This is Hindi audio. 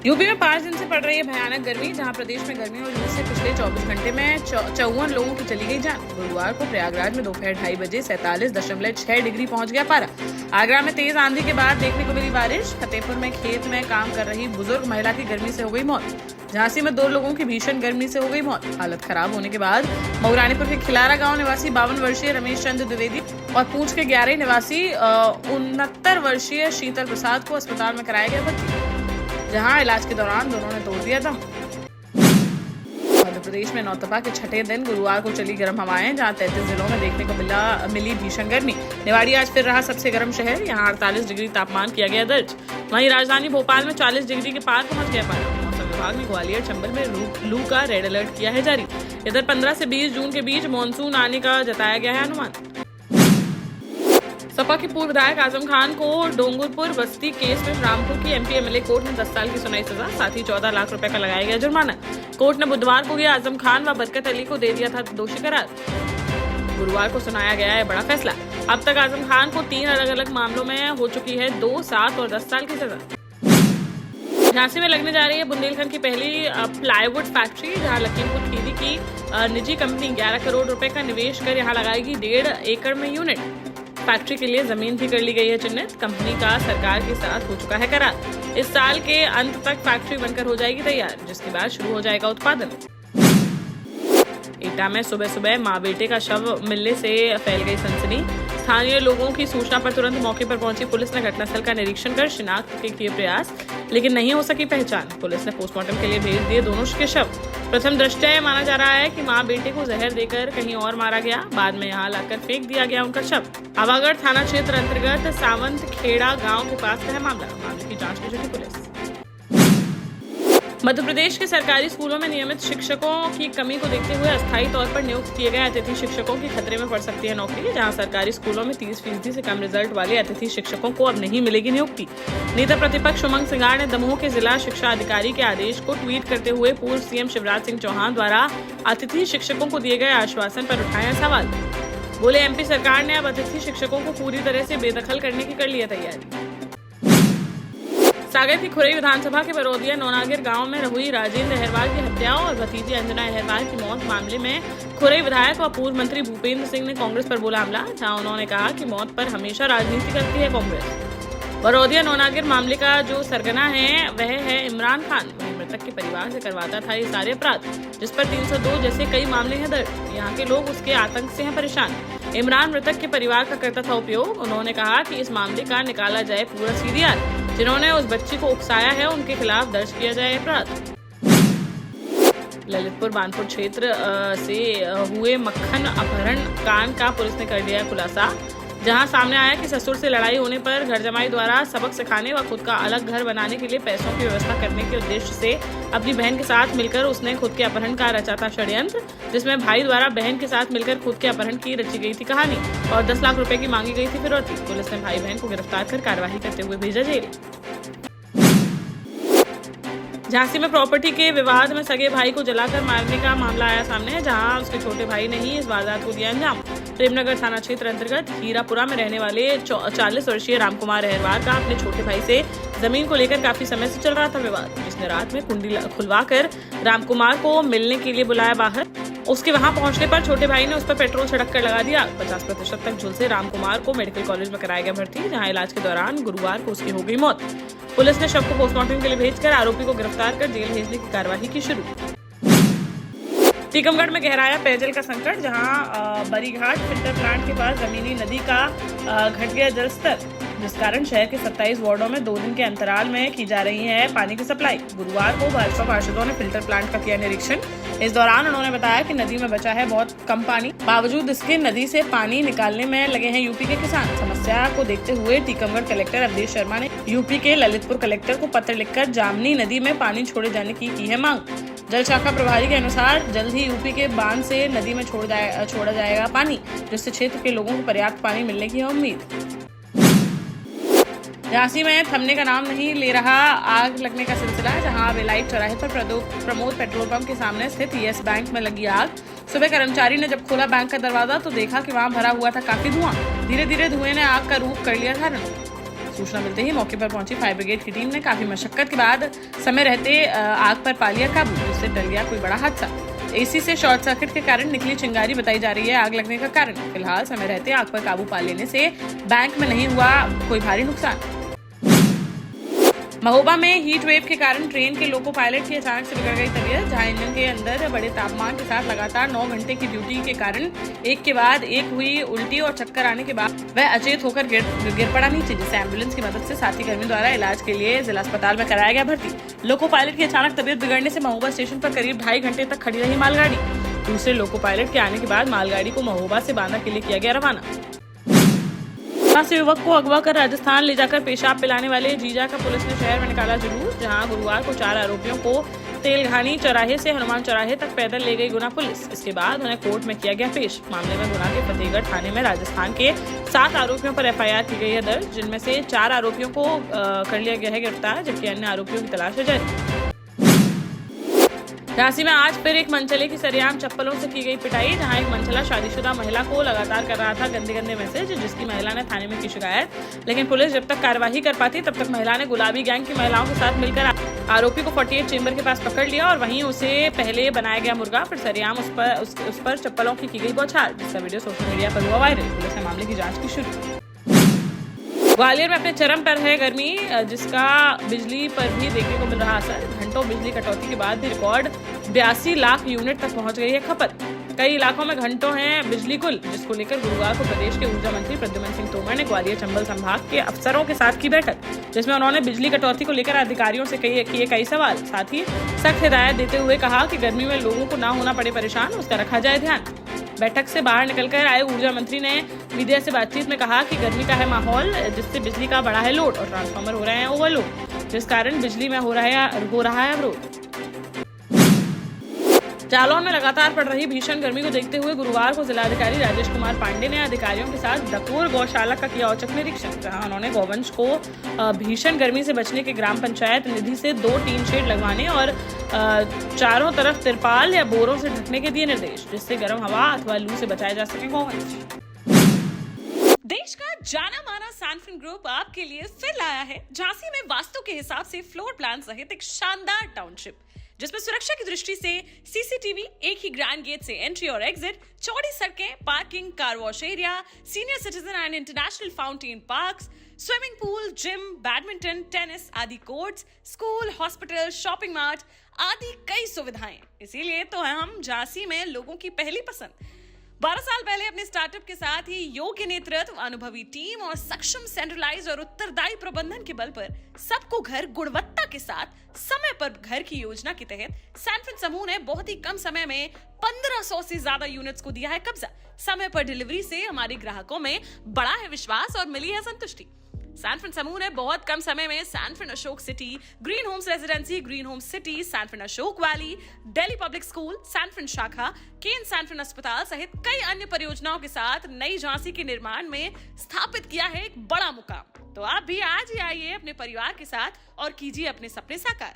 यूपी में 5 दिन से पड़ रही है भयानक गर्मी, जहां प्रदेश में गर्मी और लू से पिछले 24 घंटे में 54 लोगों की चली गई जान। गुरुवार को प्रयागराज में दोपहर 2:30 बजे 47.6 डिग्री पहुंच गया पारा। आगरा में तेज आंधी के बाद देखने को मिली बारिश। फतेहपुर में खेत में काम कर रही बुजुर्ग महिला की गर्मी से हो गई मौत। झांसी में 2 लोगों की भीषण गर्मी से हो गई मौत। हालत खराब होने के बाद मऊरानीपुर के खिलारा गांव निवासी 52 वर्षीय रमेश चंद्र द्विवेदी और पूंछ के 11 निवासी 69 वर्षीय शीतल प्रसाद को अस्पताल में कराया गया भर्ती, जहां इलाज के दौरान दोनों ने तोड़ दिया दम। मध्य प्रदेश में नौतपा के छठे दिन गुरुवार को चली गर्म हवाएं, जहां 33 जिलों में देखने को मिली भीषण गर्मी। निवाड़ी आज फिर रहा सबसे गर्म शहर, यहां 48 डिग्री तापमान किया गया दर्ज। वहीं राजधानी भोपाल में 40 डिग्री के पार पहुंच गया पारा। मौसम विभाग ने ग्वालियर चंबल में लू का रेड अलर्ट किया है जारी। इधर 15 से 20 जून के बीच मानसून आने का जताया गया है अनुमान। सपा के पूर्व विधायक आजम खान को डोंगरपुर बस्ती केस में रामपुर की एमपी एमएलए कोर्ट ने 10 साल की सुनाई सजा, साथ ही 14 लाख रुपए का लगाया गया जुर्माना। कोर्ट ने बुधवार को आजम खान व बरकत अली को दे दिया था दोषी करार। गुरुवार को सुनाया गया है बड़ा फैसला। अब तक आजम खान को 3 अलग अलग मामलों में हो चुकी है 2, 7 और 10 साल की सजा। झांसी में लगने जा रही है बुंदेलखंड की पहली प्लाईवुड फैक्ट्री, जहां लखीमपुर खीरी की निजी कंपनी 11 करोड़ रुपए का निवेश कर यहां लगाएगी 1.5 एकड़ में यूनिट। फैक्ट्री के लिए जमीन भी कर ली गई है चिन्हित। कंपनी का सरकार के साथ हो चुका है करार। इस साल के अंत तक फैक्ट्री बनकर हो जाएगी तैयार, जिसके बाद शुरू हो जाएगा उत्पादन। एटा में सुबह सुबह मां बेटे का शव मिलने से फैल गई सनसनी। स्थानीय लोगों की सूचना पर तुरंत मौके पर पहुंची पुलिस ने घटनास्थल का निरीक्षण कर शिनाख्त के किए प्रयास, लेकिन नहीं हो सकी पहचान। पुलिस ने पोस्टमार्टम के लिए भेज दिए दोनों के शव। प्रथम दृष्टया यह माना जा रहा है कि मां बेटे को जहर देकर कहीं और मारा गया, बाद में यहां लाकर फेंक दिया गया उनका शव। आवागढ़ थाना क्षेत्र अंतर्गत सावंत खेड़ा गांव के पास का है मामले की जांच में जुटी पुलिस। मध्य प्रदेश के सरकारी स्कूलों में नियमित शिक्षकों की कमी को देखते हुए अस्थायी तौर पर नियुक्त किए गए अतिथि शिक्षकों की खतरे में पड़ सकती है नौकरी, जहां सरकारी स्कूलों में 30% से कम रिजल्ट वाले अतिथि शिक्षकों को अब नहीं मिलेगी नियुक्ति। नेता प्रतिपक्ष उमंग सिंगार ने दमोह के जिला शिक्षा अधिकारी के आदेश को ट्वीट करते हुए पूर्व सीएम शिवराज सिंह चौहान द्वारा अतिथि शिक्षकों को दिए गए आश्वासन पर उठाया सवाल। बोले, एमपी सरकार ने अब अतिथि शिक्षकों को पूरी तरह से बेदखल करने की कर ली है तैयारी। सागर की खुरई विधानसभा के बरौदिया नौनागिर गांव में हुई राजेंद्र अहरवाल की हत्या और भतीजी अंजना अहरवाल की मौत मामले में खुरई विधायक व पूर्व मंत्री भूपेंद्र सिंह ने कांग्रेस पर बोला हमला, जहां उन्होंने कहा कि मौत पर हमेशा राजनीति करती है कांग्रेस। बरौदिया नौनागिर मामले का जो सरगना है वह है इमरान खान। वहीं मृतक के परिवार से करवाता था ये सारे अपराध, जिस पर 302 जैसे कई मामले हैं दर्ज। यहाँ के लोग उसके आतंक से हैं परेशान। इमरान मृतक के परिवार का करता था उपयोग। उन्होंने कहा कि इस मामले का निकाला जाए पूरा सीडीआर, जिन्होंने उस बच्ची को उकसाया है उनके खिलाफ दर्ज किया जाए अपराध। ललितपुर बानपुर क्षेत्र से हुए मक्खन अपहरण कांड का पुलिस ने कर दिया है खुलासा, जहां सामने आया कि ससुर से लड़ाई होने पर घर जमाई द्वारा सबक सिखाने व खुद का अलग घर बनाने के लिए पैसों की व्यवस्था करने के उद्देश्य से अपनी बहन के साथ मिलकर उसने खुद के अपहरण का रचा था षड्यंत्र, जिसमें भाई द्वारा बहन के साथ मिलकर खुद के अपहरण की रची गई थी कहानी और 10 लाख रुपए की मांगी गई थी फिरौती। पुलिस ने भाई बहन को गिरफ्तार कर कार्यवाही करते हुए भेजा जेल। झांसी में प्रॉपर्टी के विवाद में सगे भाई को जलाकर मारने का मामला आया सामने, जहां उसके छोटे भाई ने ही इस वारदात को दिया अंजाम। प्रेमनगर थाना क्षेत्र अंतर्गत हीरापुरा में रहने वाले 40 वर्षीय रामकुमार अहरवाल का अपने छोटे भाई से जमीन को लेकर काफी समय से चल रहा था विवाद, जिसने रात में कुंडी खुलवाकर रामकुमार को मिलने के लिए बुलाया बाहर। उसके वहां पहुंचने पर छोटे भाई ने उस पर पेट्रोल छिड़क कर लगा दिया। 50% तक झुलसे रामकुमार को मेडिकल कॉलेज में कराया गया भर्ती, जहां इलाज के दौरान गुरुवार को उसकी हो गई मौत। पुलिस ने शव को पोस्टमार्टम के लिए भेजकर आरोपी को गिरफ्तार कर जेल भेजने की कार्यवाही की शुरू। टीकमगढ़ में गहराया पेयजल का संकट, जहां बरीघाट फिल्टर प्लांट के पास जमीनी नदी का घट गया जल स्तर, जिस कारण शहर के 27 वार्डों में 2 दिन के अंतराल में की जा रही है पानी की सप्लाई। गुरुवार को भाजपा पार्षदों ने फिल्टर प्लांट का किया निरीक्षण। इस दौरान उन्होंने बताया कि नदी में बचा है बहुत कम पानी, बावजूद इसके नदी से पानी निकालने में लगे हैं यूपी के किसान। समस्या को देखते हुए टीकमगढ़ कलेक्टर अवधेश शर्मा ने यूपी के ललितपुर कलेक्टर को पत्र लिखकर जामनी नदी में पानी छोड़े जाने की है मांग। जल शाखा प्रभारी के अनुसार जल्द ही यूपी के बांध से नदी में छोड़ा जाएगा पानी, जिससे क्षेत्र के लोगों को पर्याप्त पानी मिलने की है उम्मीद। झांसी में थमने का नाम नहीं ले रहा आग लगने का सिलसिला, जहां वेलाइट चौराहे पर प्रमोद पेट्रोल पंप के सामने स्थित येस बैंक में लगी आग। सुबह कर्मचारी ने जब खोला बैंक का दरवाजा तो देखा कि वहां भरा हुआ था काफी धुआं। धीरे धीरे धुएं ने आग का रूप कर लिया धारण। सूचना मिलते ही मौके पर पहुंची फायर ब्रिगेड की टीम ने काफी मशक्कत के बाद समय रहते आग पर पा लिया काबू, जिससे टल गया कोई बड़ा हादसा। एसी से शॉर्ट सर्किट के कारण निकली चिंगारी बताई जा रही है आग लगने का कारण। फिलहाल समय रहते आग पर काबू पा लेने से बैंक में नहीं हुआ कोई भारी नुकसान। महोबा में हीट वेव के कारण ट्रेन के लोको पायलट की अचानक से बिगड़ गई तबीयत, जहां इंजन के अंदर बड़े तापमान के साथ लगातार 9 घंटे की ड्यूटी के कारण एक के बाद एक हुई उल्टी और चक्कर आने के बाद वह अचेत होकर गिर पड़ा नीचे, जिसे एम्बुलेंस की मदद से साथी कर्मी द्वारा इलाज के लिए जिला अस्पताल में कराया गया भर्ती। लोको पायलट की अचानक तबीयत बिगड़ने से महोबा स्टेशन पर करीब 2.5 घंटे तक खड़ी रही मालगाड़ी। दूसरे लोको पायलट के आने के बाद मालगाड़ी को महोबा से बांदा के लिए किया गया रवाना। से युवक को अगवा कर राजस्थान ले जाकर पेशाब पिलाने वाले जीजा का पुलिस ने शहर में निकाला जुलूस, जहां गुरुवार को 4 आरोपियों को तेलघानी चौराहे से हनुमान चौराहे तक पैदल ले गई गुना पुलिस। इसके बाद उन्हें कोर्ट में किया गया पेश। मामले में गुना के फतेहगढ़ थाने में राजस्थान के 7 आरोपियों पर FIR की गई है दर्ज, जिनमें से 4 आरोपियों को कर लिया गया है गिरफ्तार, जबकि अन्य आरोपियों की तलाश है जारी। झांसी में आज फिर एक मनचले की सरेआम चप्पलों से की गई पिटाई, जहां एक मनचला शादीशुदा महिला को लगातार कर रहा था गंदे मैसेज, जिसकी महिला ने थाने में की शिकायत। लेकिन पुलिस जब तक कार्यवाही कर पाती तब तक महिला ने गुलाबी गैंग की महिलाओं के साथ मिलकर आरोपी को 48 चेंबर के पास पकड़ लिया और वहीं उसे पहले बनाया गया मुर्गा, फिर सरेआम उस पर चप्पलों की गई बौछार, जिसका वीडियो सोशल मीडिया पर हुआ वायरल। पुलिस ने मामले की जाँच की शुरू। ग्वालियर में अपने चरम पर है गर्मी, जिसका बिजली पर भी देखने को मिल रहा असर। घंटों बिजली कटौती के बाद भी रिकॉर्ड 82 लाख यूनिट तक पहुंच गई है खपत। कई इलाकों में घंटों हैं बिजली गुल, जिसको लेकर गुरुवार को प्रदेश के ऊर्जा मंत्री प्रद्युमन सिंह तोमर ने ग्वालियर चंबल संभाग के अफसरों के साथ की बैठक, जिसमें उन्होंने बिजली कटौती को लेकर अधिकारियों से किए कई सवाल। साथ ही सख्त हिदायत देते हुए कहा कि गर्मी में लोगों को ना होना पड़े परेशान, उसका रखा जाए ध्यान। बैठक से बाहर निकलकर आए ऊर्जा मंत्री ने मीडिया से बातचीत में कहा कि गर्मी का है माहौल, जिससे बिजली का बढ़ा है लोड और ट्रांसफार्मर हो रहे हैं ओवरलोड, जिस कारण बिजली में हो रहा है अवरोध। जालौन में लगातार पड़ रही भीषण गर्मी को देखते हुए गुरुवार को जिलाधिकारी राजेश कुमार पांडे ने अधिकारियों के साथ डकोर गौशाला का किया औचक निरीक्षण, जहां उन्होंने गौवंश को भीषण गर्मी से बचने के ग्राम पंचायत निधि से 2 टीन शेड लगवाने और चारों तरफ तिरपाल या बोरों से ढकने के दिए निर्देश, जिससे गर्म हवा अथवा लू से बचाया जा सके गौवंश। देश का जाना माना सैनफिन ग्रुप आपके लिए फिर लाया है झांसी में वास्तु के हिसाब से फ्लोर प्लान सहित एक शानदार टाउनशिप, जिसमें सुरक्षा की दृष्टि से CCTV, एक ही ग्रैंड गेट से एंट्री और एग्जिट, चौड़ी सड़कें, parking, car wash area, senior citizen and international fountain parks, swimming pool, gym, badminton, tennis आदि courts, school, hospital, shopping mart आदि कई सुविधाएं। इसीलिए तो हम झांसी में लोगों की पहली पसंद। 12 साल पहले अपने स्टार्टअप के साथ ही योग्य नेतृत्व, अनुभवी टीम और सक्षम सेंट्रलाइज और उत्तरदायी प्रबंधन के बल पर सबको घर गुणवत्ता के साथ समय पर घर की योजना के तहत सैनफिन समूह ने बहुत ही कम समय में 1500 से ज्यादा यूनिट्स को दिया है कब्जा। समय पर डिलीवरी से हमारे ग्राहकों में बड़ा है विश्वास और मिली है संतुष्टि। सैनफिन समूह ने बहुत कम समय में Sanfin Ashok city, green homes residency, green homes city, Sanfin Ashok valley, Delhi public school, Sanfin शाखा, केन सैनफिन अस्पताल सहित कई अन्य परियोजनाओं के साथ नई झांसी के निर्माण में स्थापित किया है एक बड़ा मुकाम। तो आप भी आज ही आइए अपने परिवार के साथ और कीजिए अपने सपने साकार।